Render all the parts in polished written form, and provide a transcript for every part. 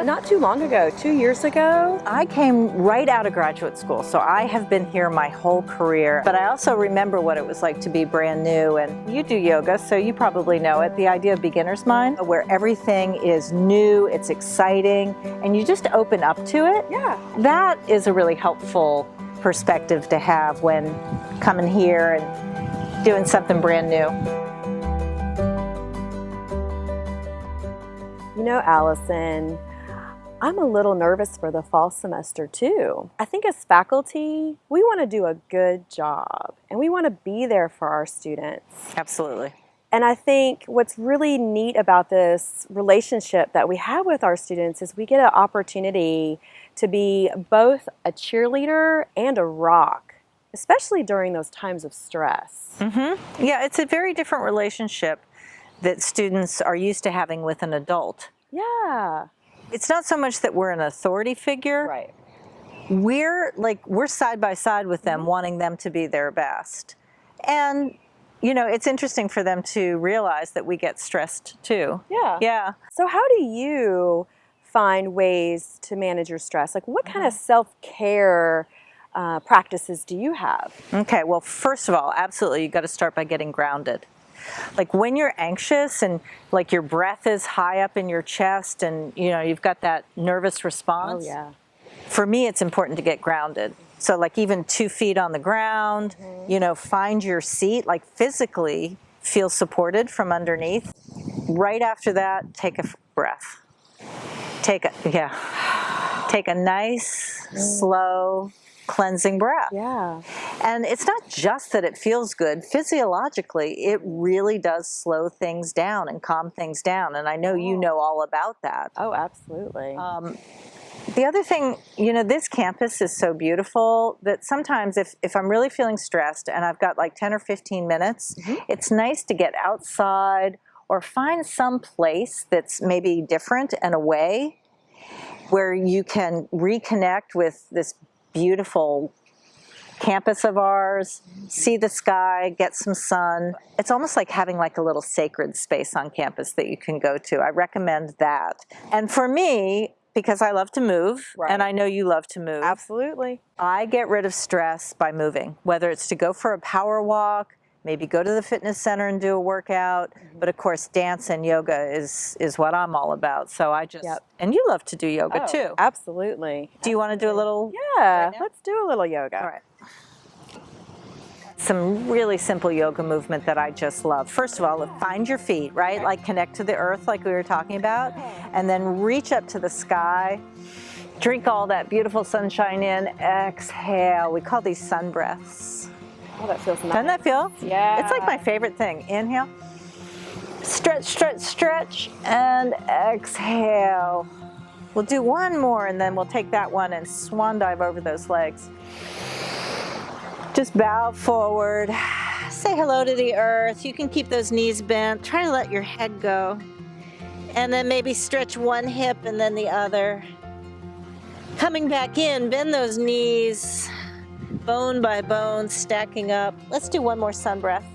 not too long ago, 2 years ago. I came right out of graduate school, so I have been here my whole career, but I also remember what it was like to be brand new. And you do yoga, so you probably know it, the idea of beginner's mind, where everything is new, it's exciting, and you just open up to it. Yeah. That is a really helpful perspective to have when coming here and doing something brand new. You know, Allison, I'm a little nervous for the fall semester too. I think as faculty, we want to do a good job and we want to be there for our students. Absolutely. And I think what's really neat about this relationship that we have with our students is we get an opportunity to be both a cheerleader and a rock, especially during those times of stress. Mm-hmm. Yeah, it's a very different relationship that students are used to having with an adult. Yeah. It's not so much that we're an authority figure. Right. We're side by side with them, wanting them to be their best. And, you know, it's interesting for them to realize that we get stressed too. Yeah. Yeah. So how do you find ways to manage your stress? Like, what kind of self-care practices do you have? Okay, well, first of all, absolutely, you got to start by getting grounded. Like when you're anxious and like your breath is high up in your chest and you know you've got that nervous response. Oh yeah. For me, it's important to get grounded. So like even 2 feet on the ground, you know, find your seat, like physically feel supported from underneath. Right after that, take a breath. Take a nice, slow, cleansing breath. Yeah. And it's not just that it feels good. Physiologically, it really does slow things down and calm things down. And I know you know all about that. Oh, absolutely. The other thing, you know, this campus is so beautiful that sometimes if I'm really feeling stressed and I've got like 10 or 15 minutes, it's nice to get outside or find some place that's maybe different and away where you can reconnect with this beautiful campus of ours, see the sky, get some sun. It's almost like having like a little sacred space on campus that you can go to. I recommend that. And for me, because I love to move, and I know you love to move. Absolutely. I get rid of stress by moving, whether it's to go for a power walk, maybe go to the fitness center and do a workout, but of course dance and yoga is what I'm all about. So I just, and you love to do yoga too. Absolutely. Do you want to do a little? Yeah, right now? let's do a little yoga. All right. Some really simple yoga movement that I just love. First of all, find your feet, right? Like connect to the earth like we were talking about, and then reach up to the sky. Drink all that beautiful sunshine in, exhale. We call these sun breaths. Oh, that feels nice. Doesn't that feel? Yeah. It's like my favorite thing. Inhale, stretch, stretch, stretch, and exhale. We'll do one more and then we'll take that one and swan dive over those legs. Just bow forward, say hello to the earth. You can keep those knees bent. Try to let your head go. And then maybe stretch one hip and then the other. Coming back in, bend those knees, bone by bone, stacking up. Let's do one more sun breath.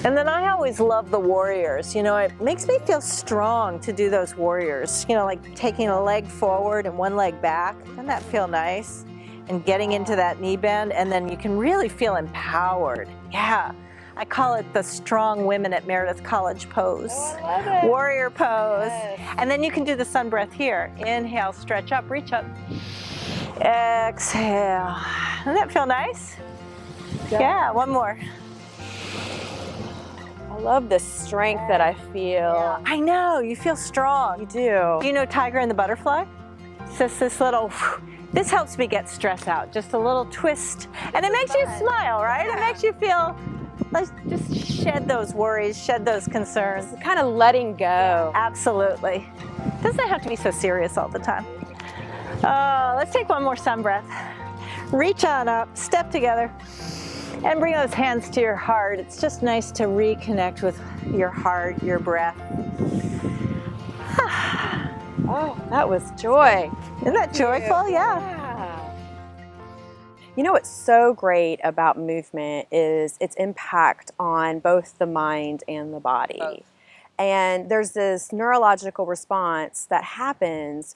And then I always love the warriors. You know, it makes me feel strong to do those warriors. You know, like taking a leg forward and one leg back. Doesn't that feel nice? And getting into that knee bend, and then you can really feel empowered. Yeah, I call it the strong women at Meredith College pose. Oh, I love it. Warrior pose. Yes. And then you can do the sun breath here. Inhale, stretch up, reach up. Exhale. Doesn't that feel nice? Yeah, one more. I love the strength that I feel. I know, you feel strong. You do. Do you know Tiger and the Butterfly? It's just this little, this helps me get stress out. Just a little twist. And it makes you smile, right? It makes you feel, let's just shed those worries, shed those concerns. Kind of letting go. Absolutely. Doesn't have to be so serious all the time. Let's take one more sun breath. Reach on up, step together, and bring those hands to your heart. It's just nice to reconnect with your heart, your breath. Oh, that was joy. Isn't that joyful? Yeah. You know what's so great about movement is its impact on both the mind and the body. And there's this neurological response that happens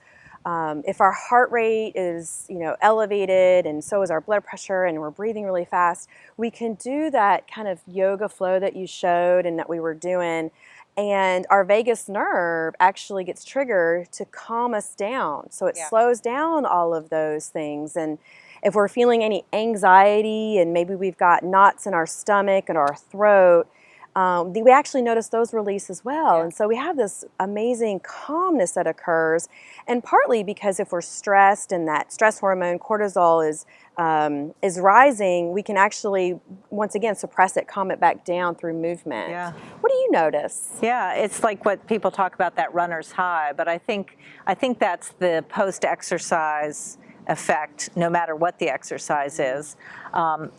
if our heart rate is, elevated, and so is our blood pressure, and we're breathing really fast. We can do that kind of yoga flow that you showed and that we were doing, and our vagus nerve actually gets triggered to calm us down. So it slows down all of those things. And if we're feeling any anxiety and maybe we've got knots in our stomach and our throat, we actually notice those release as well. And so we have this amazing calmness that occurs, and partly because if we're stressed and that stress hormone cortisol is rising, we can actually once again suppress it, calm it back down through movement. What do you notice? It's like what people talk about, that runner's high, but I think that's the post-exercise effect, no matter what the exercise is.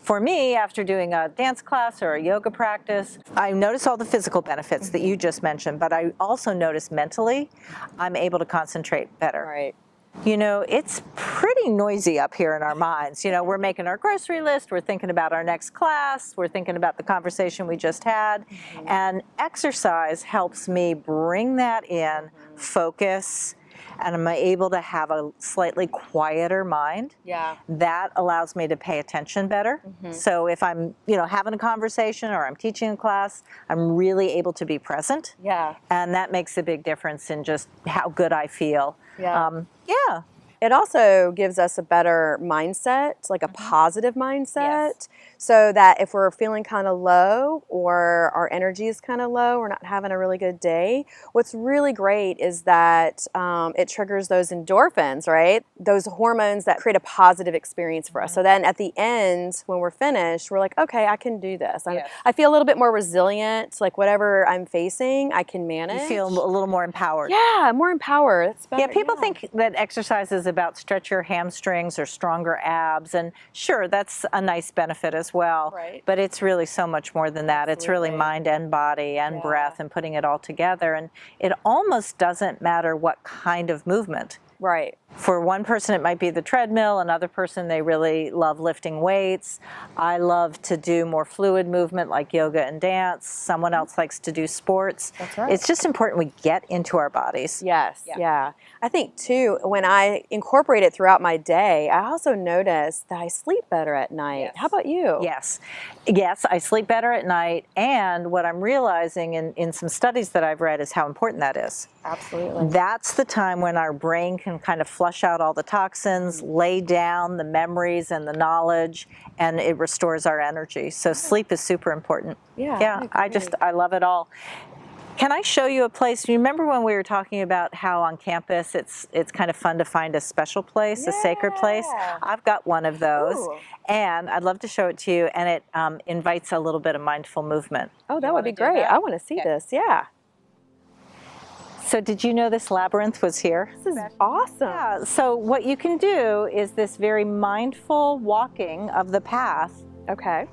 For me, after doing a dance class or a yoga practice, I notice all the physical benefits that you just mentioned, but I also notice mentally I'm able to concentrate better. Right. It's pretty noisy up here in our minds. We're making our grocery list, we're thinking about our next class, we're thinking about the conversation we just had, and exercise helps me bring that in, focus, and I'm able to have a slightly quieter mind. That allows me to pay attention better. So if I'm, having a conversation or I'm teaching a class, I'm really able to be present. And that makes a big difference in just how good I feel. It also gives us a better mindset, like a positive mindset, so that if we're feeling kind of low or our energy is kind of low, we're not having a really good day, what's really great is that it triggers those endorphins, right? Those hormones that create a positive experience for us. So then at the end, when we're finished, we're like, okay, I can do this. I feel a little bit more resilient, like whatever I'm facing, I can manage. You feel a little more empowered. Yeah, more empowered. That's better. People think that exercise is about stretch your hamstrings or stronger abs, and sure, that's a nice benefit as well. But it's really so much more than that. It's really mind and body and breath and putting it all together, and it almost doesn't matter what kind of movement. For one person, it might be the treadmill. Another person, they really love lifting weights. I love to do more fluid movement like yoga and dance. Someone else likes to do sports. It's just important we get into our bodies. I think, too, when I incorporate it throughout my day, I also notice that I sleep better at night. How about you? Yes, I sleep better at night. And what I'm realizing in some studies that I've read is how important that is. Absolutely. That's the time when our brain can kind of flush out all the toxins, lay down the memories and the knowledge, and it restores our energy. So sleep is super important. I love it all. Can I show you a place? You remember when we were talking about how on campus it's kind of fun to find a special place, a sacred place? I've got one of those. And I'd love to show it to you, and it invites a little bit of mindful movement. Oh, that would be great. I want to see this. So did you know this labyrinth was here? This is awesome. So what you can do is this very mindful walking of the path.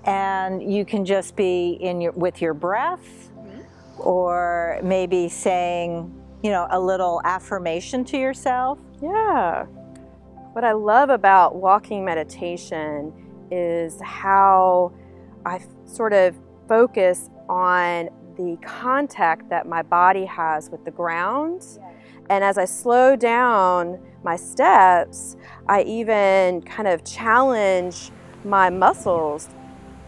And you can just be with your breath, or maybe saying, a little affirmation to yourself. What I love about walking meditation is how I sort of focus on the contact that my body has with the ground. And as I slow down my steps, I even kind of challenge my muscles.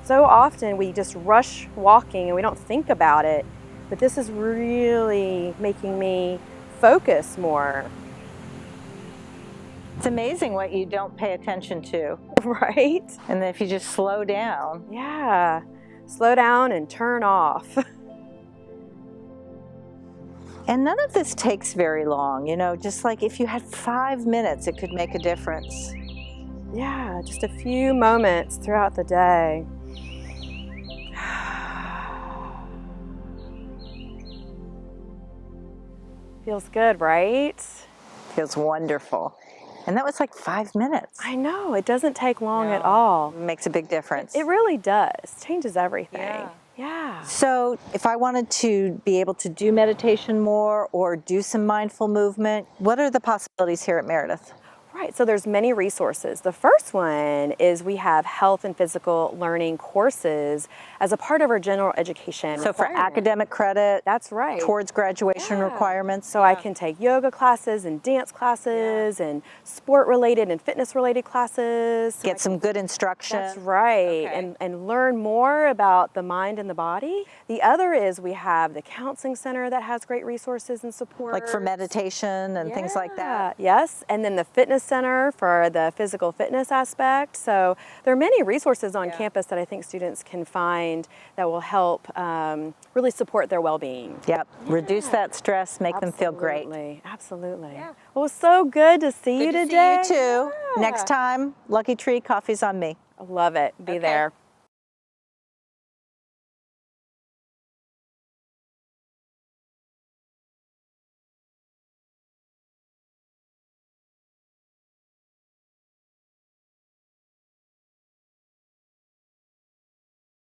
So often we just rush walking and we don't think about it, but this is really making me focus more. It's amazing what you don't pay attention to. Right? And then if you just slow down. Slow down and turn off. And none of this takes very long, just like if you had 5 minutes, it could make a difference. Just a few moments throughout the day. Feels good, right? Feels wonderful. And that was like 5 minutes. I know, it doesn't take long at all. It makes a big difference. It really does. Changes everything. So if I wanted to be able to do meditation more or do some mindful movement, what are the possibilities here at Meredith? Right, so there's many resources. The first one is we have health and physical learning courses as a part of our general education. So for academic credit, that's right, towards graduation requirements. So I can take yoga classes and dance classes and sport related and fitness related classes. Get some good instruction. That's right, and learn more about the mind and the body. The other is we have the counseling center that has great resources and support. Like for meditation and things like that. Yes, and then the fitness center for the physical fitness aspect. So there are many resources on campus that I think students can find that will help really support their well-being. Yep, reduce that stress, make them feel great. Absolutely. Yeah. Well, so good to see you today. See you too. Next time, Lucky Tree, coffee's on me. I love it. Be there.